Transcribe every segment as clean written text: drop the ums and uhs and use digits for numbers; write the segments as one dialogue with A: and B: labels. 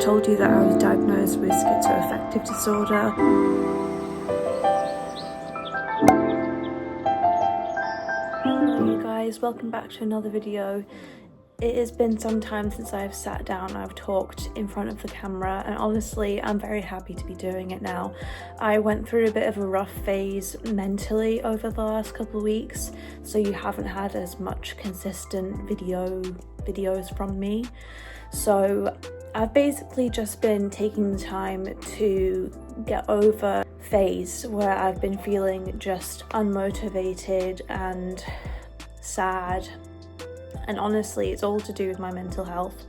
A: told you that I was diagnosed with schizoaffective disorder. Hello you guys, welcome back to another video. It has been some time since I've sat down and I've talked in front of the camera, and honestly I'm very happy to be doing it now. I went through a bit of a rough phase mentally over the last couple of weeks, so you haven't had as much consistent videos from me. So I've basically just been taking the time to get over phase where I've been feeling just unmotivated and sad. And honestly, it's all to do with my mental health.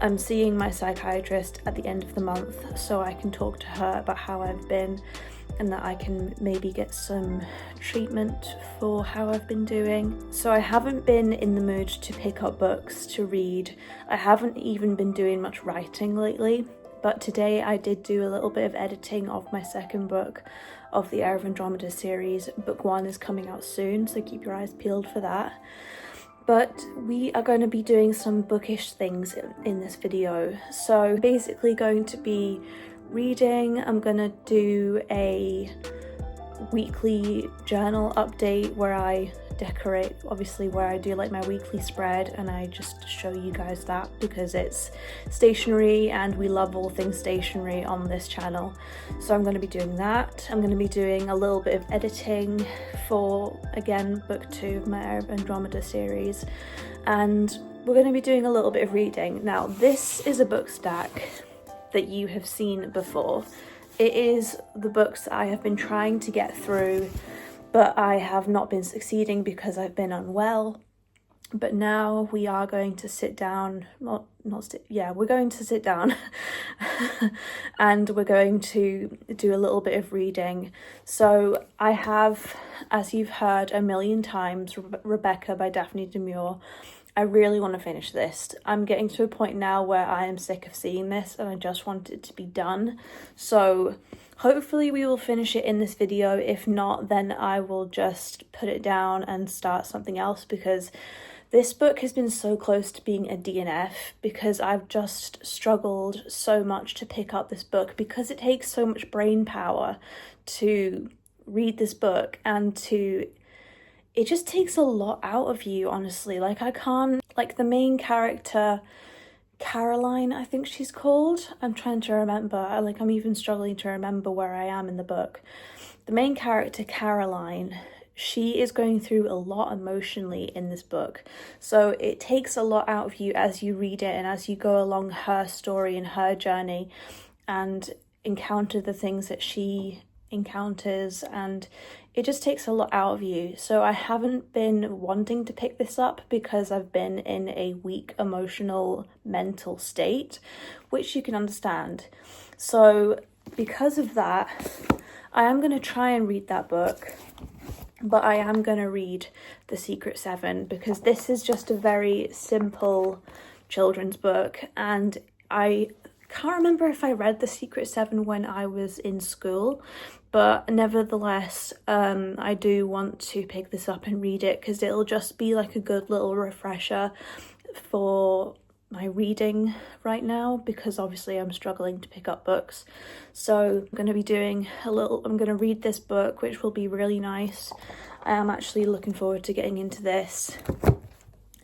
A: I'm seeing my psychiatrist at the end of the month so I can talk to her about how I've been and that I can maybe get some treatment for how I've been doing. So I haven't been in the mood to pick up books to read. I haven't even been doing much writing lately, but today I did do a little bit of editing of my second book of the Heir of Andromeda series. Book 1 is coming out soon, so keep your eyes peeled for that. But we are going to be doing some bookish things in this video. So basically going to be reading. I'm going to do a weekly journal update where I decorate, obviously where I do like my weekly spread, and I just show you guys that because it's stationery and we love all things stationery on this channel. So I'm going to be doing that. I'm going to be doing a little bit of editing for, again, book 2 of my Heir of Andromeda series, and we're going to be doing a little bit of reading. Now this is a book stack that you have seen before. It is the books I have been trying to get through, but I have not been succeeding because I've been unwell. But now we are going to sit down, we're going to sit down and we're going to do a little bit of reading. So I have, as you've heard a million times, Rebecca by Daphne Demure. I really want to finish this. I'm getting to a point now where I am sick of seeing this and I just want it to be done. So hopefully we will finish it in this video. If not, then I will just put it down and start something else, because this book has been so close to being a DNF because I've just struggled so much to pick up this book because it takes so much brain power to read this book, and it just takes a lot out of you, honestly. Like I can't, like the main character, Caroline, I think she's called. I'm trying to remember. I'm even struggling to remember where I am in the book. The main character, Caroline, she is going through a lot emotionally in this book. So it takes a lot out of you as you read it and as you go along her story and her journey and encounter the things that she encounters, and it just takes a lot out of you. So I haven't been wanting to pick this up because I've been in a weak emotional mental state, which you can understand. So because of that, I am going to try and read that book, but I am going to read The Secret Seven because this is just a very simple children's book, and I can't remember if I read The Secret Seven when I was in school, but nevertheless, I do want to pick this up and read it because it'll just be like a good little refresher for my reading right now, because obviously I'm struggling to pick up books. So I'm going to be doing I'm going to read this book, which will be really nice. I am actually looking forward to getting into this.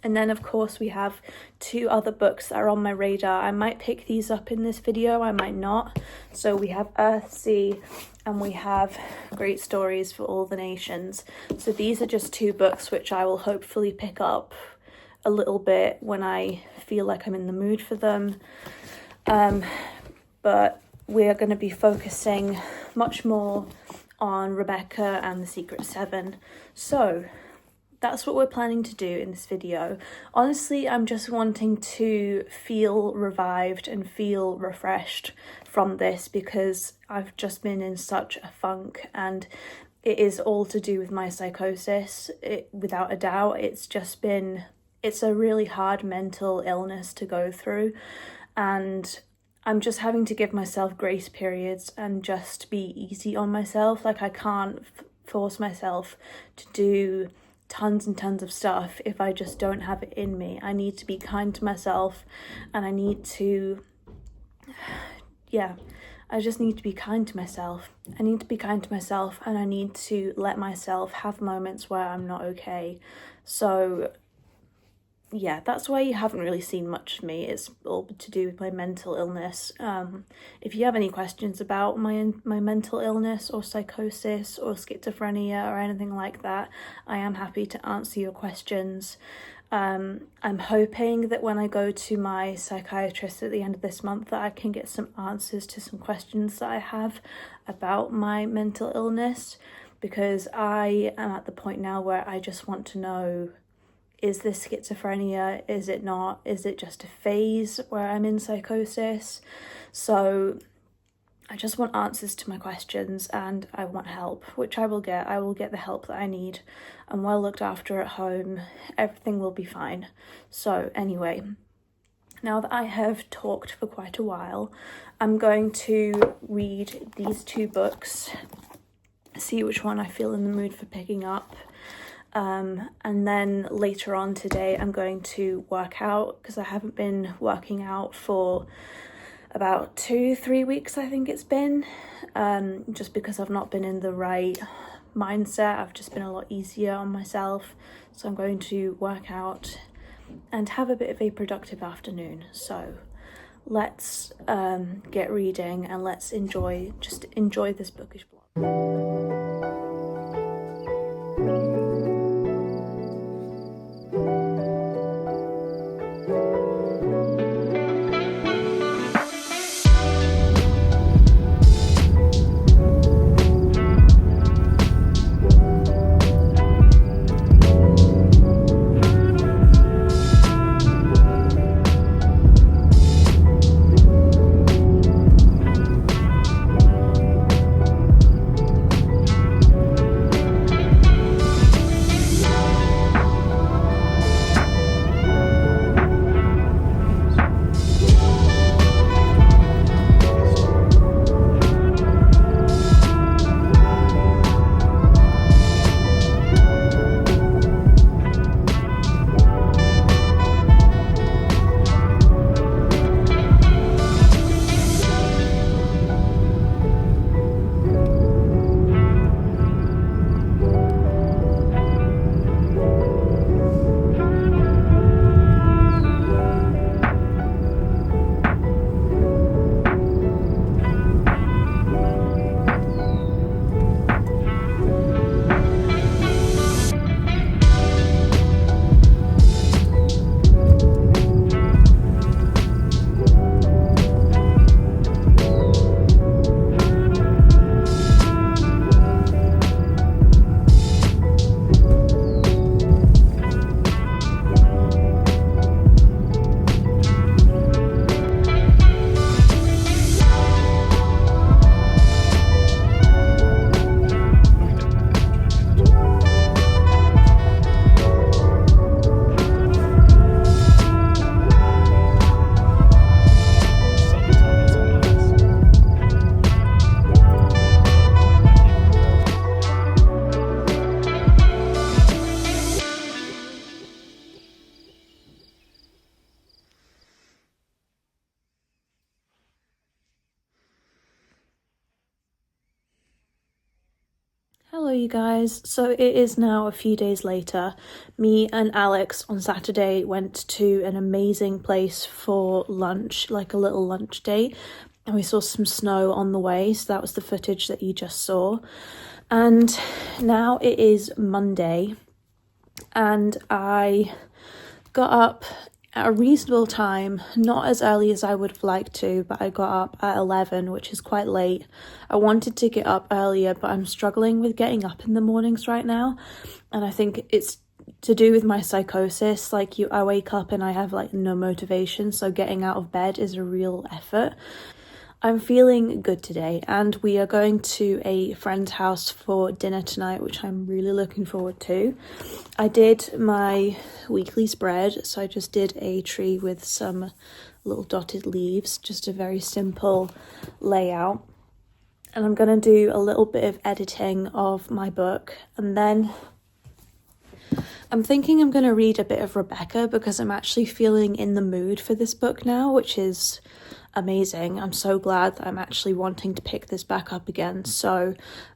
A: And then of course we have 2 other books that are on my radar. I might pick these up in this video, I might not. So we have Earthsea and we have Great Stories for All the Nations. So these are just 2 books which I will hopefully pick up a little bit when I feel like I'm in the mood for them. But we are going to be focusing much more on Rebecca and The Secret Seven. So that's what we're planning to do in this video. Honestly, I'm just wanting to feel revived and feel refreshed from this because I've just been in such a funk, and it is all to do with my psychosis. Without a doubt, it's a really hard mental illness to go through, and I'm just having to give myself grace periods and just be easy on myself. Like I can't force myself to do tons and tons of stuff if I just don't have it in me. I need to be kind to myself, and I need to yeah, I just need to be kind to myself. I need to be kind to myself, and I need to let myself have moments where I'm not okay. So yeah, that's why you haven't really seen much of me. It's all to do with my mental illness. If you have any questions about my mental illness or psychosis or schizophrenia or anything like that, I am happy to answer your questions. I'm hoping that when I go to my psychiatrist at the end of this month that I can get some answers to some questions that I have about my mental illness, because I am at the point now where I just want to know, is this schizophrenia? Is it not? Is it just a phase where I'm in psychosis? So I just want answers to my questions, and I want help, which I will get. I will get the help that I need. I'm well looked after at home. Everything will be fine. So anyway, now that I have talked for quite a while, I'm going to read these two books, see which one I feel in the mood for picking up. And then later on today I'm going to work out, because I haven't been working out for about 2-3 weeks, I think it's been, just because I've not been in the right mindset. I've just been a lot easier on myself, so I'm going to work out and have a bit of a productive afternoon. So let's get reading, and let's enjoy this bookish blog. Hello you guys, so it is now a few days later. Me and Alex on Saturday went to an amazing place for lunch, like a little lunch date, and we saw some snow on the way, so that was the footage that you just saw. And now it is Monday, and I got up at a reasonable time, not as early as I would have liked to, but I got up at 11, which is quite late. I wanted to get up earlier, but I'm struggling with getting up in the mornings right now, and I think it's to do with my psychosis. Like, I wake up and I have like no motivation, so getting out of bed is a real effort. I'm feeling good today, and we are going to a friend's house for dinner tonight, which I'm really looking forward to. I did my weekly spread, so I just did a tree with some little dotted leaves, just a very simple layout. And I'm going to do a little bit of editing of my book, and then I'm thinking I'm going to read a bit of Rebecca, because I'm actually feeling in the mood for this book now, which is amazing. I'm so glad that I'm actually wanting to pick this back up again. So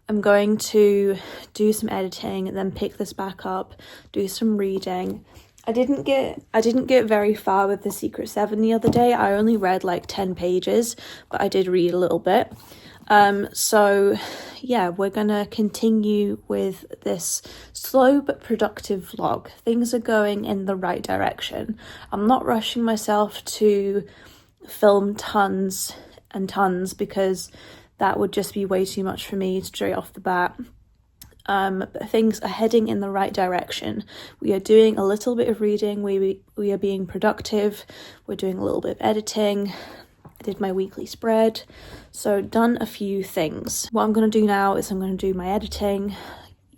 A: I'm going to do some editing and then pick this back up, do some reading. I didn't get very far with The Secret Seven the other day. I only read like 10 pages, but I did read a little bit. So yeah, we're gonna continue with this slow but productive vlog. Things are going in the right direction. I'm not rushing myself to film tons and tons because that would just be way too much for me straight off the bat. But things are heading in the right direction. We are doing a little bit of reading, we are being productive, we're doing a little bit of editing. I did my weekly spread, so done a few things. What I'm going to do now is I'm going to do my editing.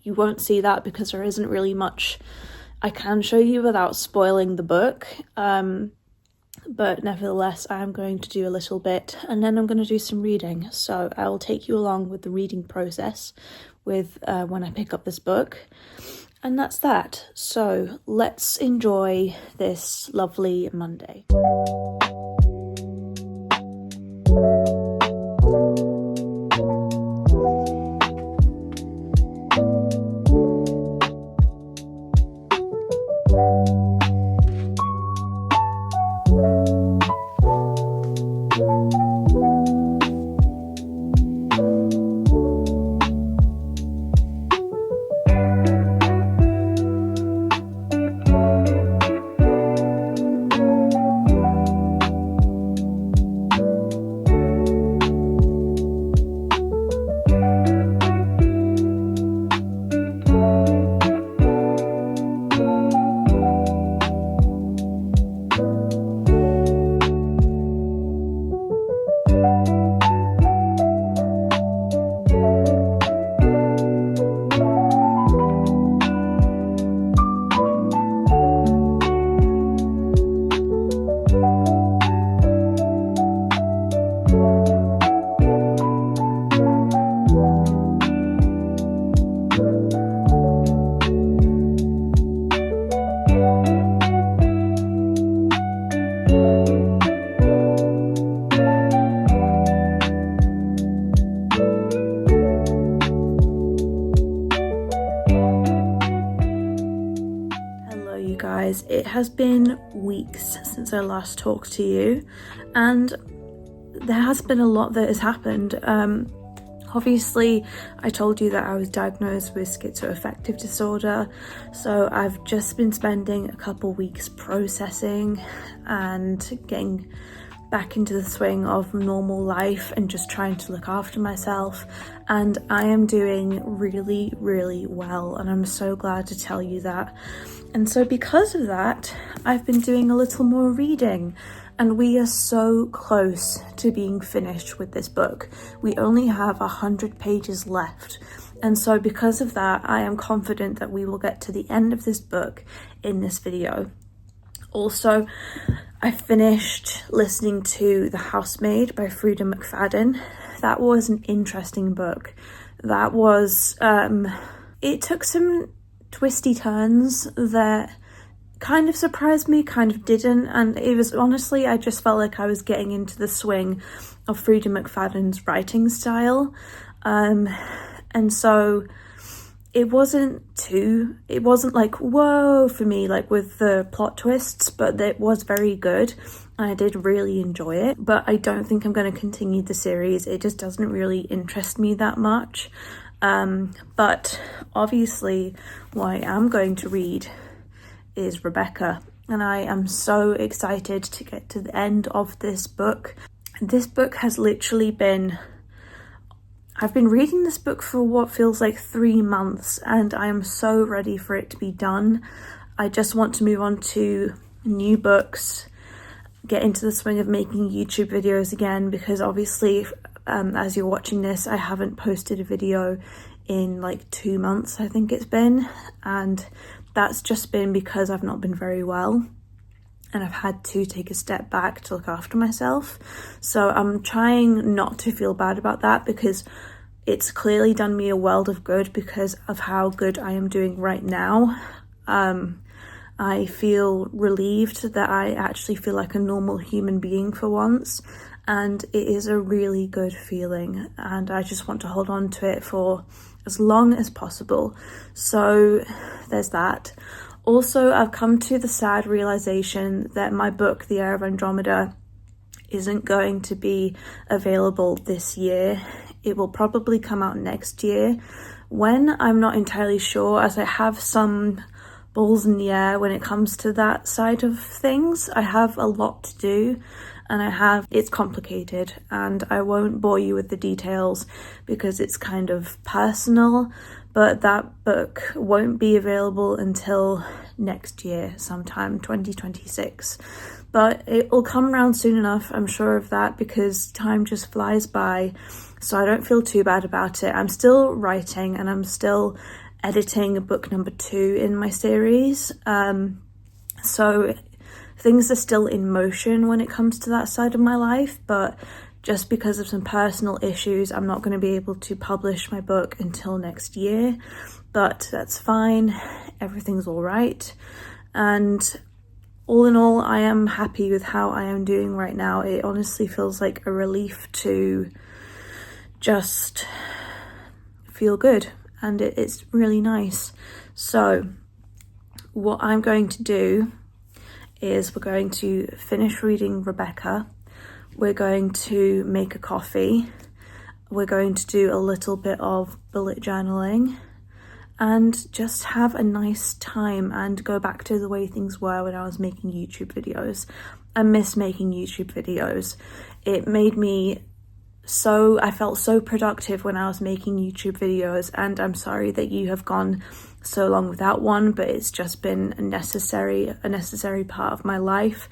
A: You won't see that because there isn't really much I can show you without spoiling the book. But nevertheless, I am going to do a little bit and then I'm going to do some reading. So I will take you along with the reading process with when I pick up this book. And that's that. So let's enjoy this lovely Monday. It has been weeks since I last talked to you and there has been a lot that has happened. Obviously I told you that I was diagnosed with schizoaffective disorder, so I've just been spending a couple weeks processing and getting back into the swing of normal life and just trying to look after myself, and I am doing really, really well, and I'm so glad to tell you that. And so because of that, I've been doing a little more reading, and we are so close to being finished with this book. We only have 100 pages left, and so because of that, I am confident that we will get to the end of this book in this video. Also, I finished listening to The Housemaid by Freida McFadden. That was an interesting book. That was, it took some twisty turns that kind of surprised me, kind of didn't, and it was honestly, I just felt like I was getting into the swing of Freida McFadden's writing style, and so it wasn't like whoa for me, like with the plot twists, but it was very good and I did really enjoy it. But I don't think I'm going to continue the series. It just doesn't really interest me that much. But obviously what I am going to read is Rebecca, and I am so excited to get to the end of this book. This book has literally been, I've been reading this book for what feels like 3 months, and I am so ready for it to be done. I just want to move on to new books, get into the swing of making YouTube videos again, because obviously as you're watching this, I haven't posted a video in like 2 months, I think it's been, and that's just been because I've not been very well and I've had to take a step back to look after myself. So I'm trying not to feel bad about that, because it's clearly done me a world of good because of how good I am doing right now. I feel relieved that I actually feel like a normal human being for once, and it is a really good feeling, and I just want to hold on to it for as long as possible. So there's that. Also, I've come to the sad realization that my book, The Heir of Andromeda, isn't going to be available this year. It will probably come out next year. When, I'm not entirely sure, as I have some balls in the air when it comes to that side of things. I have a lot to do, and it's complicated, and I won't bore you with the details because it's kind of personal, but that book won't be available until next year, sometime 2026. But it will come around soon enough, I'm sure of that, because time just flies by, so I don't feel too bad about it. I'm still writing and I'm still editing book number 2 in my series, so things are still in motion when it comes to that side of my life, but just because of some personal issues, I'm not going to be able to publish my book until next year, but that's fine. Everything's all right. And all in all, I am happy with how I am doing right now. It honestly feels like a relief to just feel good, and it's really nice. So what I'm going to do is we're going to finish reading Rebecca, we're going to make a coffee, we're going to do a little bit of bullet journaling, and just have a nice time and go back to the way things were when I was making YouTube videos. I miss making YouTube videos. It made me I felt so productive when I was making YouTube videos, and I'm sorry that you have gone so long without one, but it's just been a necessary part of my life.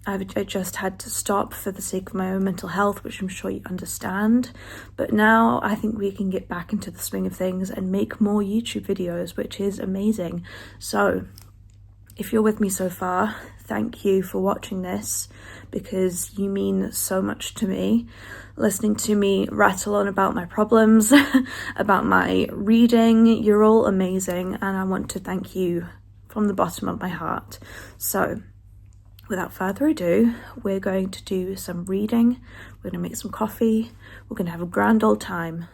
A: I just had to stop for the sake of my own mental health, which I'm sure you understand. But now I think we can get back into the swing of things and make more YouTube videos, which is amazing. So if you're with me so far, thank you for watching this, because you mean so much to me. Listening to me rattle on about my problems, about my reading, you're all amazing, and I want to thank you from the bottom of my heart. So without further ado, we're going to do some reading, we're going to make some coffee, we're going to have a grand old time.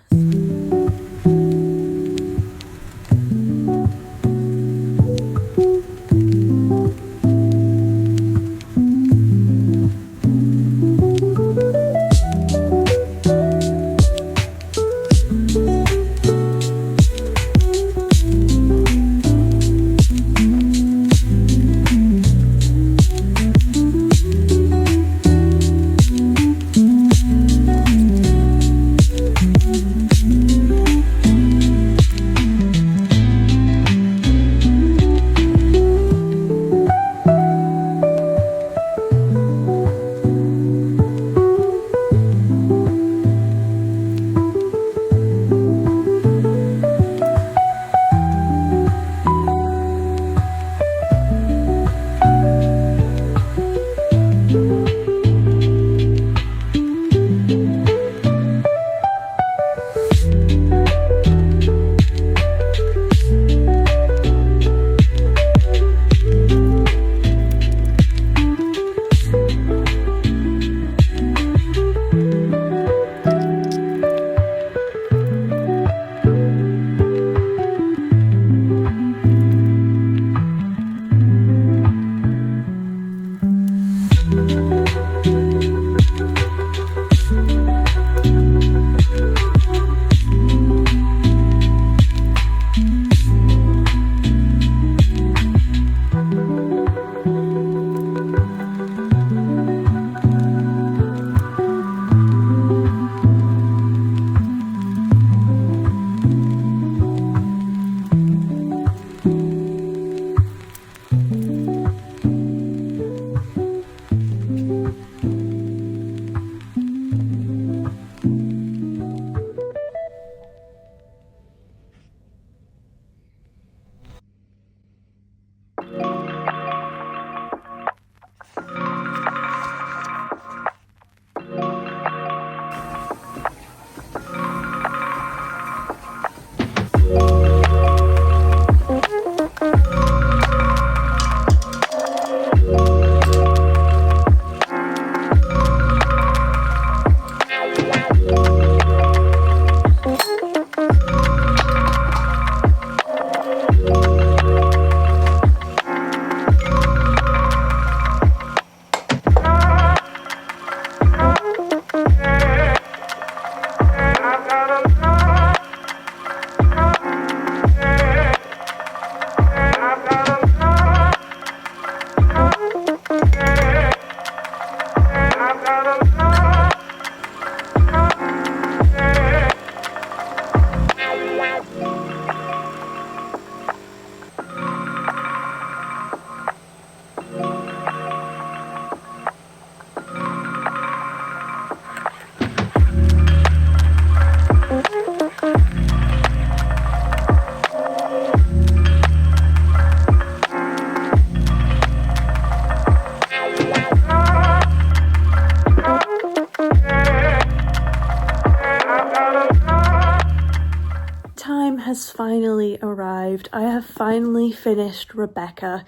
A: time has finally arrived. I have finally finished Rebecca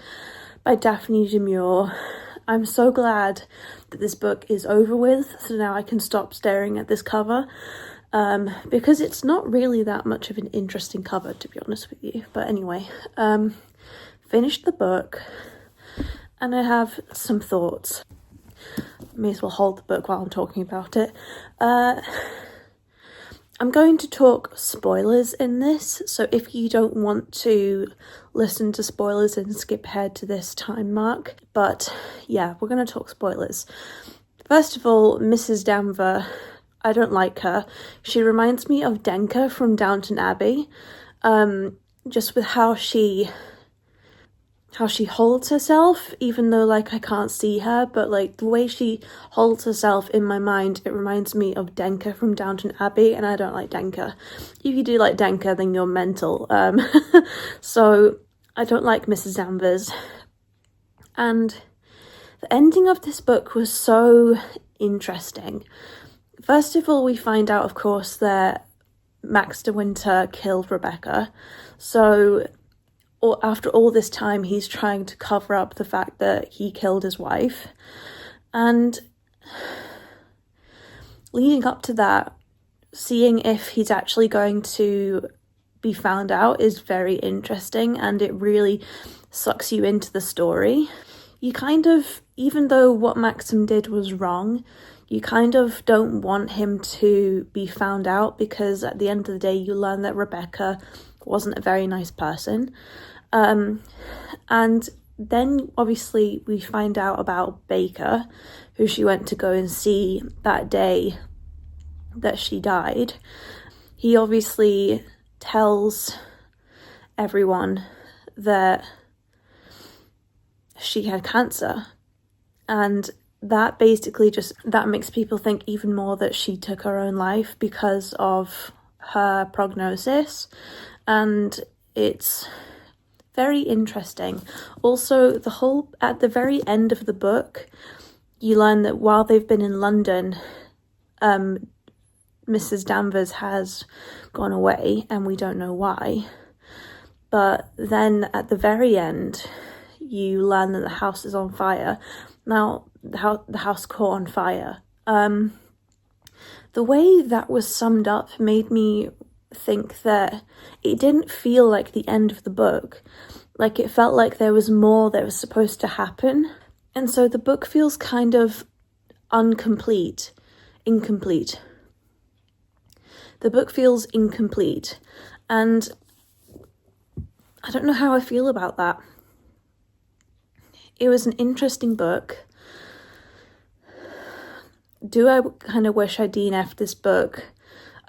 A: by Daphne Demure. I'm so glad that this book is over with, so now I can stop staring at this cover, because it's not really that much of an interesting cover, to be honest with you. But anyway, finished the book, and I have some thoughts. May as well hold the book while I'm talking about it. I'm going to talk spoilers in this, so if you don't want to listen to spoilers and skip ahead to this time mark. But yeah, we're going to talk spoilers. First of all, Mrs. Danver, I don't like her. She reminds me of Denka from Downton Abbey, just with how she holds herself, even though like I can't see her, but like the way she holds herself in my mind, it reminds me of Denka from Downton Abbey, and I don't like Denka. If you do like Denka, then you're mental. So I don't like Mrs. Danvers. And the ending of this book was so interesting. First of all, we find out, of course, that Max de Winter killed Rebecca. So after all this time, he's trying to cover up the fact that he killed his wife. And leading up to that, seeing if he's actually going to be found out is very interesting, and it really sucks you into the story. You kind of, even though what Maxim did was wrong, you kind of don't want him to be found out, because at the end of the day, you learn that Rebecca wasn't a very nice person. And then obviously we find out about Baker, who she went to go and see that day that she died. He obviously tells everyone that she had cancer, and that basically that makes people think even more that she took her own life because of her prognosis, and it's very interesting. Also, at the very end of the book, you learn that while they've been in London, Mrs. Danvers has gone away, and we don't know why. But then at the very end, you learn that the house is on fire. Now, the house caught on fire. The way that was summed up made me think that it didn't feel like the end of the book. Like, it felt like there was more that was supposed to happen. And so the book feels kind of incomplete. The book feels incomplete. And I don't know how I feel about that. It was an interesting book. Do I kind of wish I DNF'd this book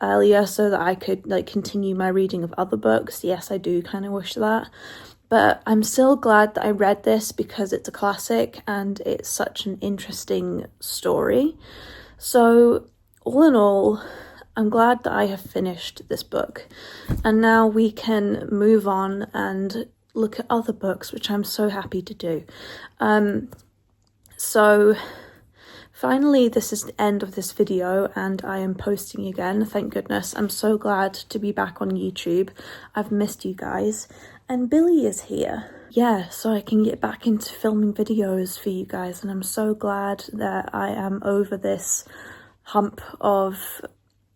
A: earlier so that I could like continue my reading of other books? Yes, I do kind of wish that. But I'm still glad that I read this, because it's a classic and it's such an interesting story. So all in all, I'm glad that I have finished this book. And now we can move on and look at other books, which I'm so happy to do. So finally, this is the end of this video, and I am posting again. Thank goodness. I'm so glad to be back on YouTube. I've missed you guys. And Billy is here. Yeah, so I can get back into filming videos for you guys, and I'm so glad that I am over this hump of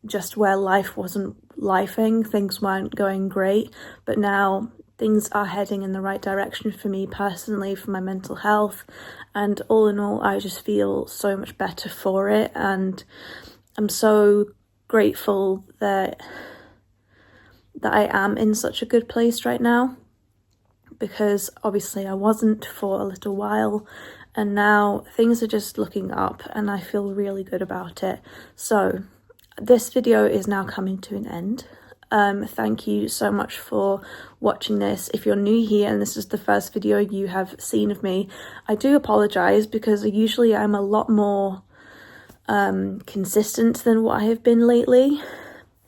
A: just where life wasn't lifing, things weren't going great, but now things are heading in the right direction for me personally, for my mental health, and all in all, I just feel so much better for it, and I'm so grateful that I am in such a good place right now, because obviously I wasn't for a little while, and now things are just looking up, and I feel really good about it. So this video is now coming to an end. Thank you so much for watching this. If you're new here and this is the first video you have seen of me, I do apologize, because usually I'm a lot more consistent than what I have been lately.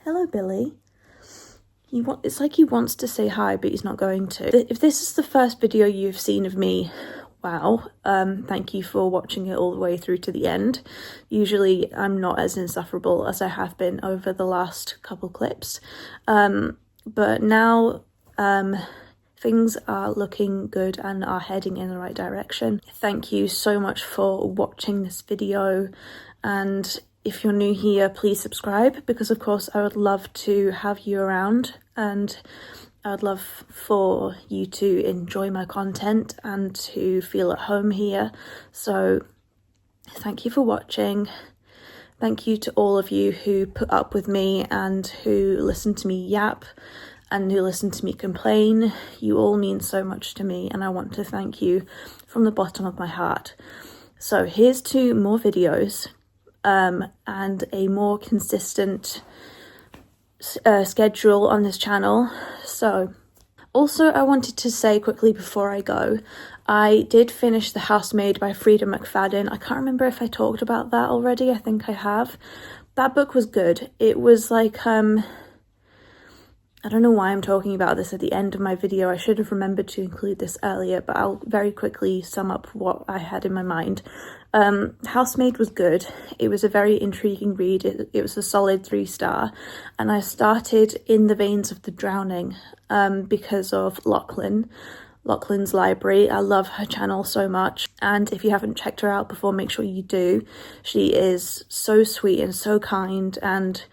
A: Hello, Billy. It's like he wants to say hi, but he's not going to. If this is the first video you've seen of me, wow, thank you for watching it all the way through to the end. Usually I'm not as insufferable as I have been over the last couple clips. but now things are looking good and are heading in the right direction. Thank you so much for watching this video, and if you're new here, please subscribe, because of course I would love to have you around, and I would love for you to enjoy my content and to feel at home here. So thank you for watching. Thank you to all of you who put up with me and who listen to me yap and who listen to me complain. You all mean so much to me, and I want to thank you from the bottom of my heart. So here's to more videos and a more consistent schedule on this channel. So also, I wanted to say quickly before I go, I did finish The Housemaid by Frida McFadden. I can't remember if I talked about that already. I think I have. That book was good. It was like, I don't know why I'm talking about this at the end of my video. I should have remembered to include this earlier, but I'll very quickly sum up what I had in my mind. Housemaid was good. It was a very intriguing read. It was a solid 3-star, and I started in the veins of The Drowning because of Lachlan's Library. I love her channel so much, and if you haven't checked her out before, make sure you do. She is so sweet and so kind, and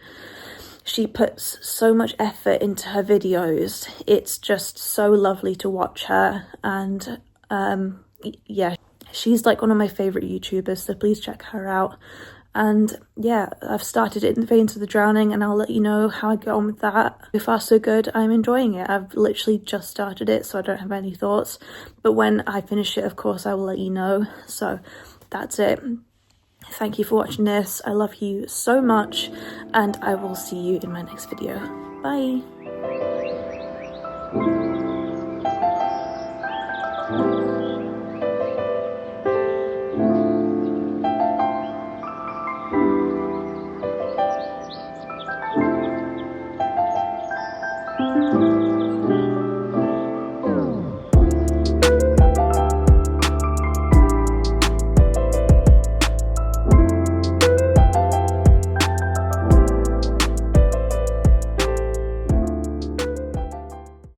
A: she puts so much effort into her videos. It's just so lovely to watch her, and yeah, she's like one of my favorite YouTubers, so please check her out. And yeah, I've started it in the veins of The Drowning, and I'll let you know how I get on with that. So far so good. I'm enjoying it. I've literally just started it, so I don't have any thoughts, but when I finish it, of course, I will let you know. So that's it. Thank you for watching this. I love you so much, and I will see you in my next video. Bye.